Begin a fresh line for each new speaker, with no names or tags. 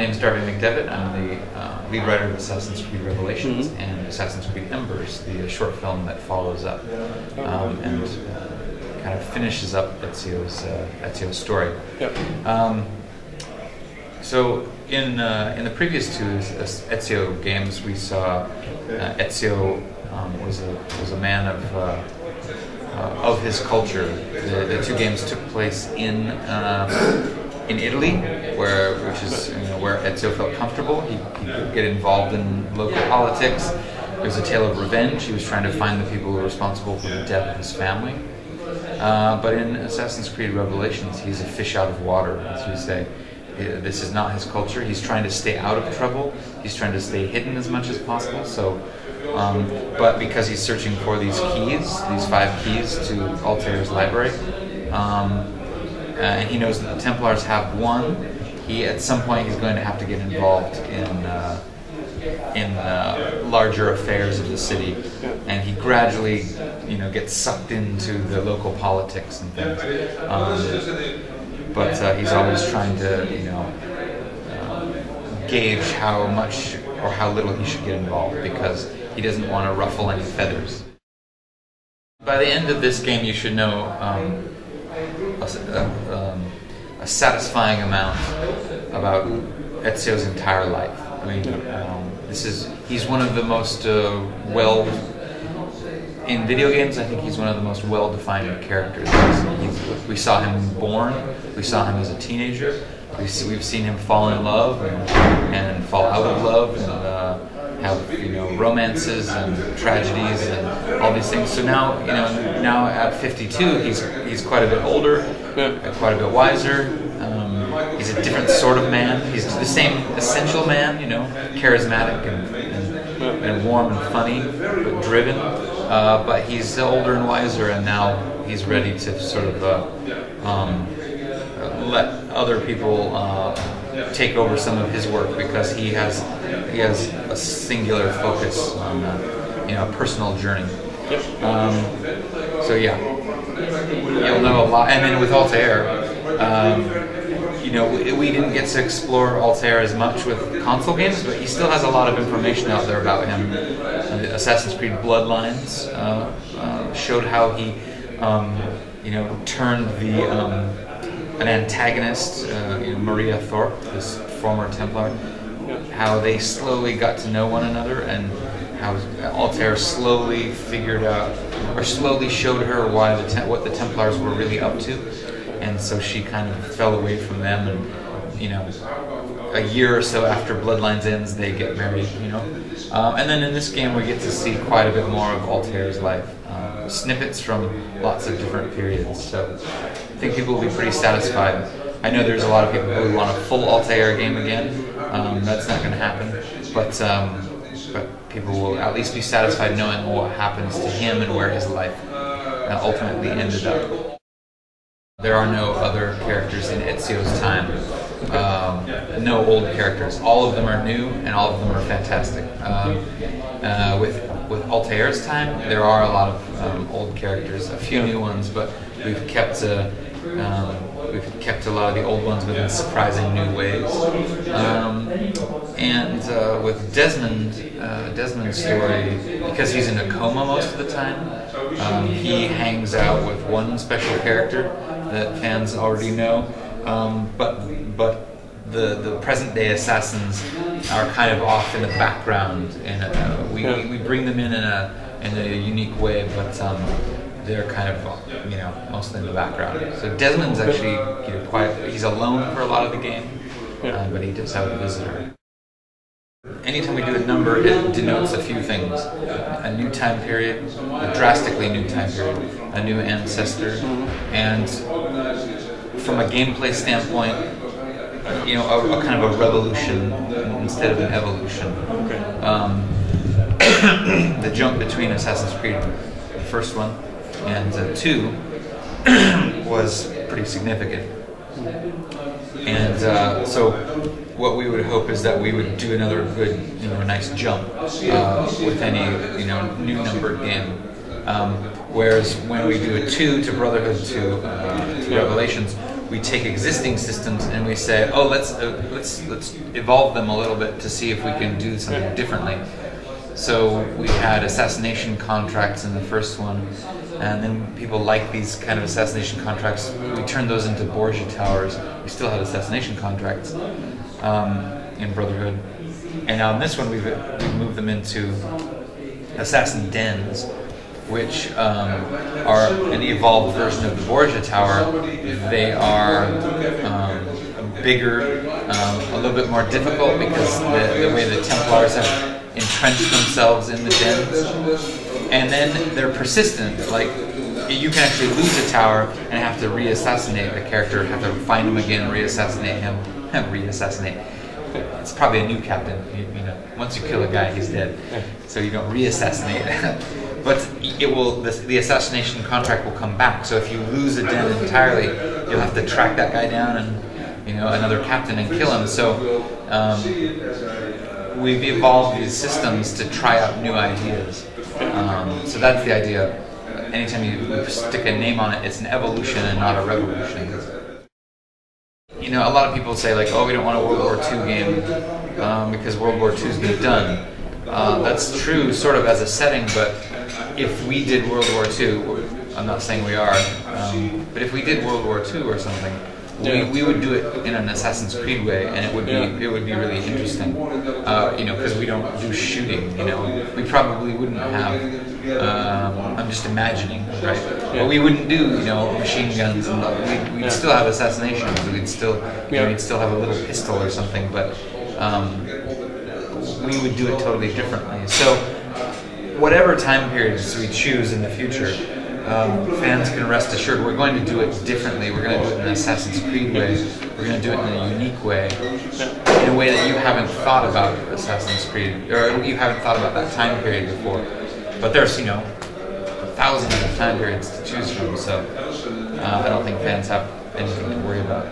name is Darby McDevitt. I'm the lead writer of Assassin's Creed Revelations and Assassin's Creed Embers, the short film that follows up and kind of finishes up Ezio's story.
Yep.
So in the previous two Ezio games, we saw Ezio was a man of his culture. The two games took place in Italy, where Ezio felt comfortable. He could get involved in local politics. It was a tale of revenge. He was trying to find the people who were responsible for the death of his family. But in Assassin's Creed Revelations, he's a fish out of water, as you say. This is not his culture. He's trying to stay out of trouble. He's trying to stay hidden as much as possible. So, but because he's searching for these keys, these 5 keys to Altaïr's library, and he knows that the Templars have one, at some point he's going to have to get involved in larger affairs of the city, and he gradually, gets sucked into the local politics and things. But he's always trying to, gauge how much or how little he should get involved, because he doesn't want to ruffle any feathers. By the end of this game, you should know a satisfying amount about Ezio's entire life. I mean, he's one of the most in video games, I think he's one of the most well-defined characters. We saw him born, we saw him as a teenager, we've seen him fall in love and fall out of love and have romances and tragedies and all these things. So now now at 52, he's quite a bit older, quite a bit wiser. He's a different sort of man. He's the same essential man, charismatic and warm and funny, but driven. But he's older and wiser, and now he's ready to sort of let other people take over some of his work, because he has a singular focus on a personal journey. So yeah, you'll know a lot. And then with Altaïr, we didn't get to explore Altaïr as much with console games, but he still has a lot of information out there about him. Assassin's Creed Bloodlines showed how he, turned an antagonist, Maria Thorpe, this former Templar, how they slowly got to know one another, and how Altaïr slowly figured out, or slowly showed her what the Templars were really up to. And so she kind of fell away from them, and a year or so after Bloodlines ends, they get married. And then in this game, we get to see quite a bit more of Altaïr's life, snippets from lots of different periods. So I think people will be pretty satisfied. I know there's a lot of people who want a full Altaïr game again. That's not going to happen, but people will at least be satisfied knowing what happens to him and where his life ultimately ended up. There are no other characters in Ezio's time, no old characters. All of them are new, and all of them are fantastic. With Altaïr's time, there are a lot of old characters, a few new ones, but we've kept a lot of the old ones within surprising new ways. And with Desmond's story, because he's in a coma most of the time, he hangs out with one special character that fans already know, but the present-day assassins are kind of off in the background, and we bring them in a unique way, but they're kind of mostly in the background. So Desmond's actually he's alone for a lot of the game, but he does have a visitor. Anytime we do a number, it denotes a few things: a new time period, a drastically new time period, a new ancestor, and from a gameplay standpoint, a kind of a revolution instead of an evolution. The jump between Assassin's Creed, the first one, and 2 was pretty significant. And so what we would hope is that we would do another good, nice jump with any, new numbered game. Whereas when we do a 2 to Brotherhood to Revelations, we take existing systems and we say, oh, let's evolve them a little bit to see if we can do something differently. So we had assassination contracts in the first one, and then people like these kind of assassination contracts. We turned those into Borgia towers. We still had assassination contracts in Brotherhood, and now in this one we've moved them into assassin dens, which are an evolved version of the Borgia tower. They are bigger, a little bit more difficult because the way the Templars have entrenched themselves in the dens, and then they're persistent. Like, you can actually lose a tower and have to re-assassinate the character, have to find him again, re-assassinate him, re-assassinate. It's probably a new captain. You know, once you kill a guy, he's dead, so you don't re-assassinate. But it will. The assassination contract will come back. So if you lose a den entirely, you'll have to track that guy down and, you know, another captain and kill him. So we've evolved these systems to try out new ideas. So that's the idea. Anytime you stick a name on it, it's an evolution and not a revolution. You know, a lot of people say, like, oh, we don't want a World War II game because World War II's been done. That's true sort of as a setting, but if we did World War II, I'm not saying we are, but if we did World War II or something, we would do it in an Assassin's Creed way, and it would be really interesting. You know, because we don't do shooting. You know, we probably wouldn't have. I'm just imagining, right? But we wouldn't do, you know, machine guns, and we'd still have assassinations. We'd still, you know, we'd still have a little pistol or something, but we would do it totally differently. So, whatever time periods we choose in the future, fans can rest assured we're going to do it differently. We're going to do it in an Assassin's Creed way. We're going to do it in a unique way, in a way that you haven't thought about Assassin's Creed, or you haven't thought about that time period before. But there's, you know, thousands of time periods to choose from, so I don't think fans have anything to worry about.